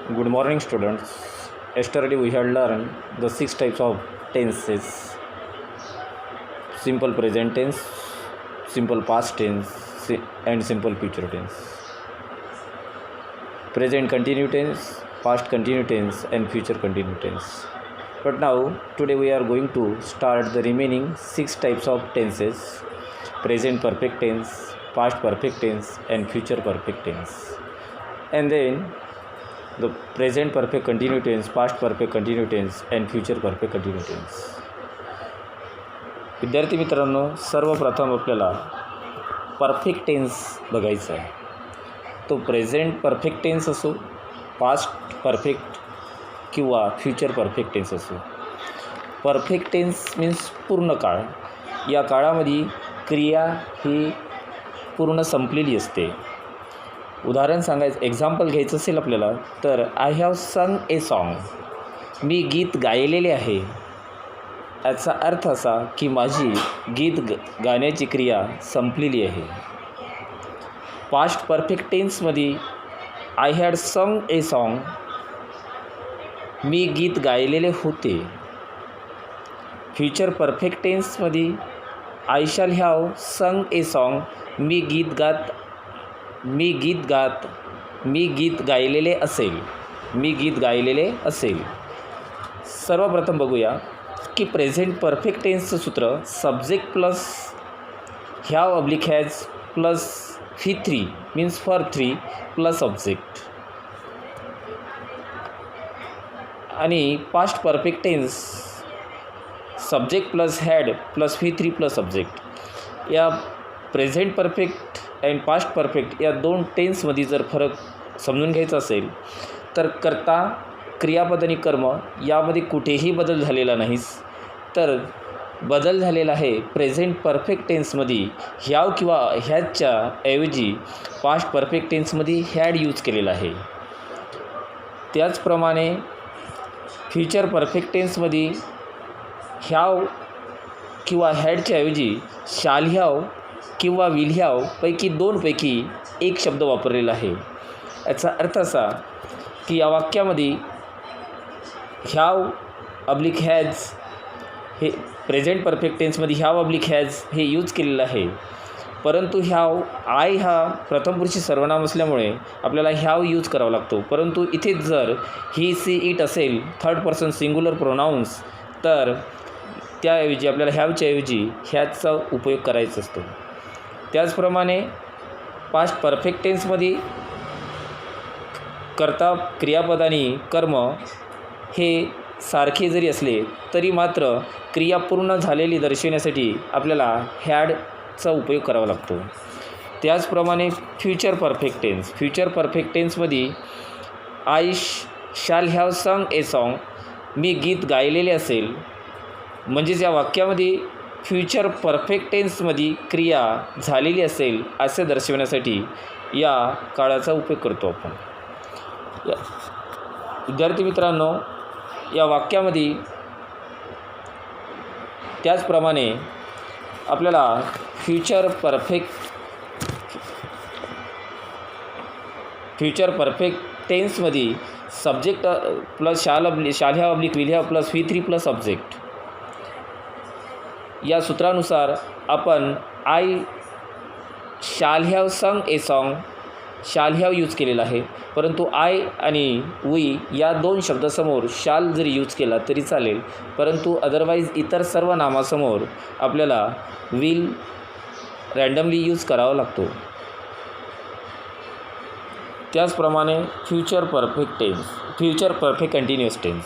Good morning, students. Yesterday we had learned the 6 types of tenses: simple present tense, simple past tense, and simple future tense. Present continuous tense, past continuous tense, and future continuous tense. But now, today we are going to start the remaining 6 types of tenses: present perfect tense, past perfect tense, and future perfect tense. And then the present perfect continuous tense, past perfect continuous tense, and future perfect continuous tense. विद्यार्थी मित्रांनो, सर्वप्रथम आपल्याला perfect tense बघायचा आहे. तो present perfect tense असो, past perfect किंवा future perfect tense असो. परफेक्ट टेन्स मीन्स पूर्ण काळ. या काळामध्ये क्रिया ही पूर्ण संपलेली असते. उदाहरण सांगायचं, एक्झाम्पल घ्यायचं असेल आपल्याला तर I have sung a song, मी गीत गायलेले आहे. याचा अर्थ असा की माझी गीत गाण्याची क्रिया संपलेली आहे. पास्ट परफेक्ट टेन्समध्ये I had sung a song, मी गीत गायलेले होते. फ्युचर परफेक्ट टेन्समध्ये I shall have sung a song, मी गीत गायलेले असेल. सर्वप्रथम बघूया की प्रेझेंट परफेक्ट टेन्सचं सूत्र subject plus have oblique has plus V3 means for 3 plus object. आणि past perfect tense subject plus had plus V3 plus object. या present perfect and past perfect या दोन टेन्समध्ये जर फरक समजून घ्यायचा असेल तर कर्ता, क्रियापद आणि कर्म यामध्ये कुठेही बदल झालेला नाहीच. तर बदल झालेला आहे प्रेझेंट परफेक्ट टेन्समध्ये हॅव किंवा हॅजच्या ऐवजी पास्ट परफेक्ट टेन्समध्ये हॅड यूज केलेला आहे. त्याचप्रमाणे फ्युचर परफेक्ट टेन्समध्ये हॅव किंवा हॅडच्या ऐवजी शाल हॅव किंवा विल हॅव पैकी एक शब्द वापरलेला आहे. याचा अर्थ असा की या वाक्यामध्ये हॅव ऑब्लिक हॅज हे प्रेझेंट परफेक्ट टेन्समध्ये हॅव ऑब्लिक हॅज हे यूज केलेलं आहे. परंतु हॅव आय हा प्रथम पुरुषी सर्वनाम असल्यामुळे आपल्याला हॅव यूज करावा लागतो. परंतु इथेच जर ही, सी, इट असेल थर्ड पर्सन सिंग्युलर प्रोनाउन्स तर त्याऐवजी आपल्याला हॅवच्या ऐवजी हॅजचा उपयोग करायचा असतो. त्याचप्रमाणे पास्ट परफेक्ट टेन्समध्ये कर्ता, क्रियापद आणि कर्म हे सारखे जरी असले तरी मात्र क्रिया पूर्ण झालेली दर्शवण्यासाठी आपल्याला हॅडचा उपयोग करावा लागतो. त्याचप्रमाणे फ्युचर परफेक्ट टेन्समध्ये I shall have sung a song, मी गीत गायलेले असेल. म्हणजेच या वाक्यामध्ये फ्युचर परफेक्ट टेन्समध्ये क्रिया झालेली असेल असे दर्शवण्यासाठी या काळाचा उपयोग करतो आपण. विद्यार्थी मित्रांनो, या वाक्यामध्ये त्याचप्रमाणे आपल्याला फ्युचर परफेक्ट टेन्समध्ये subject plus shall have oblique will have plus V3 plus object या सूत्रानुसार आपण I shall have sung a song, shall have use केलेला आहे. परंतु आय आणि वी या दोन शब्दासमोर शाल जरी यूज केला तरी चालेल. परंतु अदरवाईज इतर सर्व नामासमोर आपल्याला विल रँडमली यूज करावा लागतो. त्याचप्रमाणे फ्युचर परफेक्ट कंटिन्युअस टेन्स.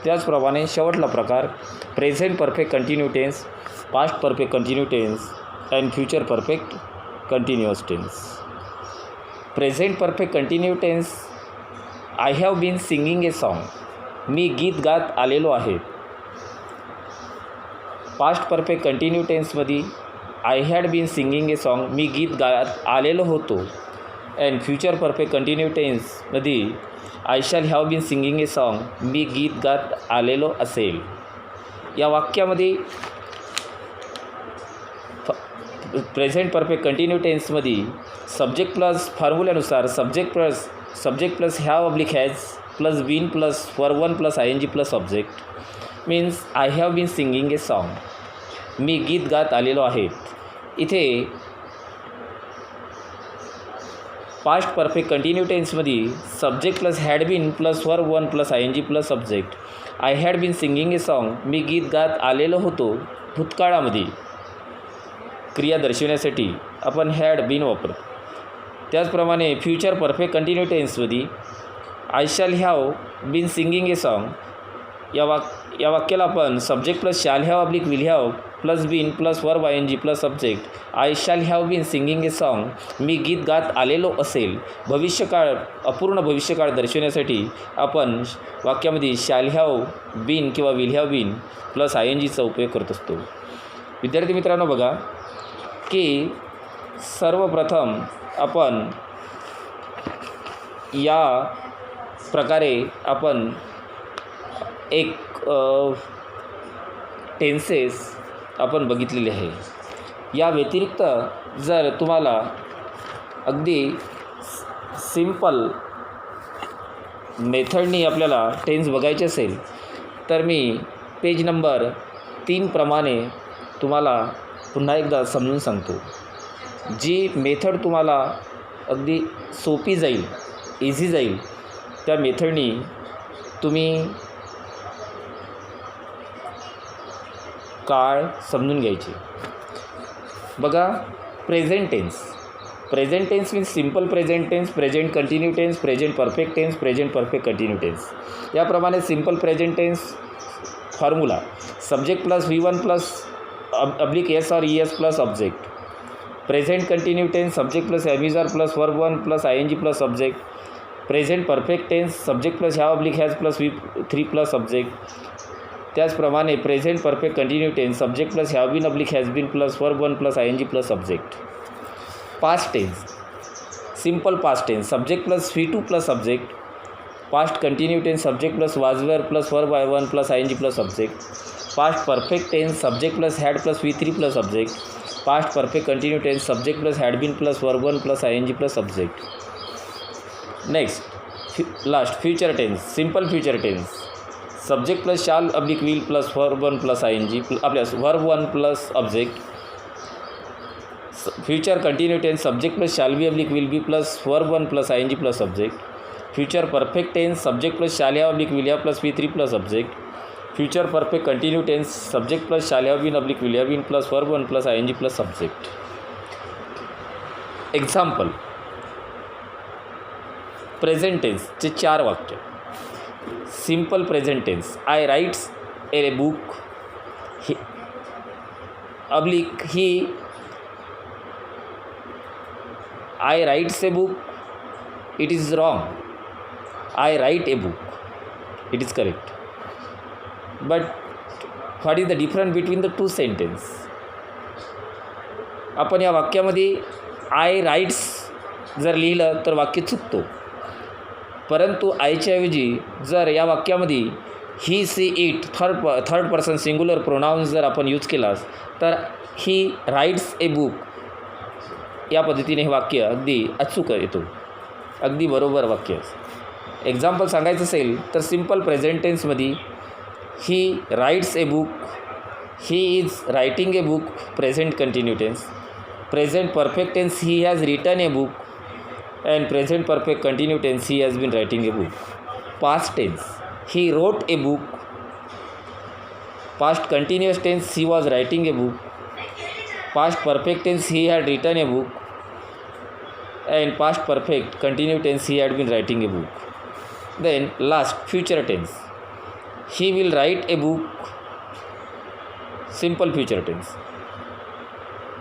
त्याचप्रमाणे शेवटला प्रकार present perfect continue tense, past perfect continue tense and future perfect continuous tense. Present perfect continue tense I have been singing a song, मी गीत गात आलेलो आहे. पास्ट परफेक्ट कंटिन्यू टेन्समध्ये I had been singing a song, मी गीत गात आलेलो होतो. अँड फ्युचर परफेक्ट कंटिन्यू टेन्समध्ये I shall have been singing a song, मी गीत गात आलेलो असेल. या वाक्यामध्ये प्रेझेंट परफेक्ट कंटिन्यू टेन्समध्ये सब्जेक्ट प्लस फॉर्म्युल्यानुसार subject plus have oblique has plus been plus for one plus I N G plus object means I have been singing a song. मी गीत गात आलेलो आहे. इथे पास्ट परफेक्ट कंटिन्यू टेन्समध्ये subject plus had been plus verb one plus I N G plus subject. I had been singing a song. मी गीत गात आलेलो होतो. भूतकाळामध्ये क्रिया दर्शवण्यासाठी आपण हॅड बीन वापरतो. त्याचप्रमाणे फ्युचर परफेक्ट कंटिन्यू टेन्समध्ये I shall have been singing a song या वाक्याला आपण subject plus shall have oblique will have plus been plus verb I N G plus subject. I shall have been singing a song. मी गीत गात आलेलो असेल. भविष्यकाळ अपूर्ण भविष्यकाळ दर्शवण्यासाठी आपण वाक्यामध्ये शॅल हॅव बीन किंवा will have been plus I N जीचा उपयोग करत असतो. विद्यार्थी मित्रांनो, बघा की सर्वप्रथम आपण या प्रकारे आपण एक टेन्सेस आपण बघितलेले आहे. या व्यतिरिक्त जर तुम्हाला अगदी सिंपल मेथडनी आपल्याला टेन्स बघायचे असेल तर मी पेज नंबर 3 प्रमाणे तुम्हाला पुन्हा एकदा समजून सांगतो. जी मेथड तुम्हाला अगदी सोपी जाईल, इझी जाईल, त्या मेथडनी तुम्ही काळ समजून घ्यायची. बघा, present tense means simple present tense, present continue tense, present perfect tense, present perfect continue tense. याप्रमाणे simple present tense formula subject plus V1 plus oblique S और ES plus object. Present continue tense subject plus am are plus verb 1 plus I N G plus object. Present perfect tense subject plus have oblique has plus V3 plus object. त्याचप्रमाणे present perfect continue tense subject plus have been oblique has been plus verb 1 plus I N G plus object. Past tense simple past tense subject plus V2 plus object. Past continue tense subject plus was were plus verb I1 plus I N G plus object. Past perfect tense subject plus had plus V3 plus object. Past perfect continue tense subject plus had been plus verb 1 plus I N G plus object. Next last future tense simple future tense subject plus shall oblique will plus verb 1 plus I N G plus verb 1 plus object. Future continue tense subject plus shall be oblique will be plus verb 1 plus I N G plus object. Future perfect tense subject plus shall have oblique will have plus V3 plus object. Future perfect continue tense subject plus shall have been oblique will have been plus verb 1 plus I N G plus object. Example present टेन्सचे 4 वाक्य. Simple present tense I writes a book oblique he I writes a book it is wrong. I write a book it is correct. But what is the difference between the two sentence. आपण या वाक्यामध्ये I rights जर लिहिलं तर वाक्य चुकतो. परंतु आयच्या ऐवजी जर या वाक्यामध्ये he she it third person singular pronouns जर आपण यूज केलास तर ही राइट्स ए बुक या पद्धतीने हे वाक्य अगदी अचूक येतो, अगदी बरोबर वाक्य. एक्झाम्पल सांगायचं असेल तर सिम्पल प्रेझेंट टेन्समध्ये he writes a book, he is writing a book present continue tense. Present perfect tense he has written a book and present perfect continue tense he has been writing a book. Past tense he wrote a book. Past continuous tense he was writing a book. Past perfect tense he had written a book. And past perfect continue tense he had been writing a book. Then last future tense he will write a book. Simple future tense.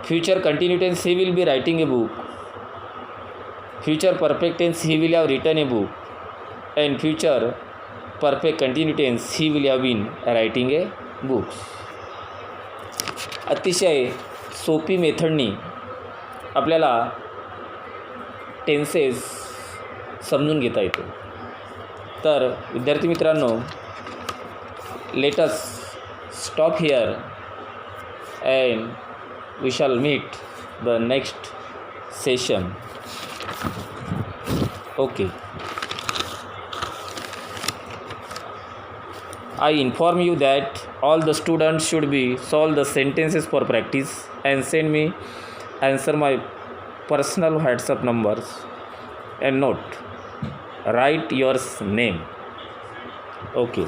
Future continue tense he will be writing a book. Future perfect tense he will have written a book. And future perfect continue tense he will have been writing a book. अतिशय सोपी मेथडनी आपल्याला tenses समजून घेता येतो. तर विद्यार्थी मित्रांनो, let us stop here and we shall meet the next session. Okay. I inform you that all the students should be solve the sentences for practice and send me answer my personal WhatsApp numbers and note write your name. Okay.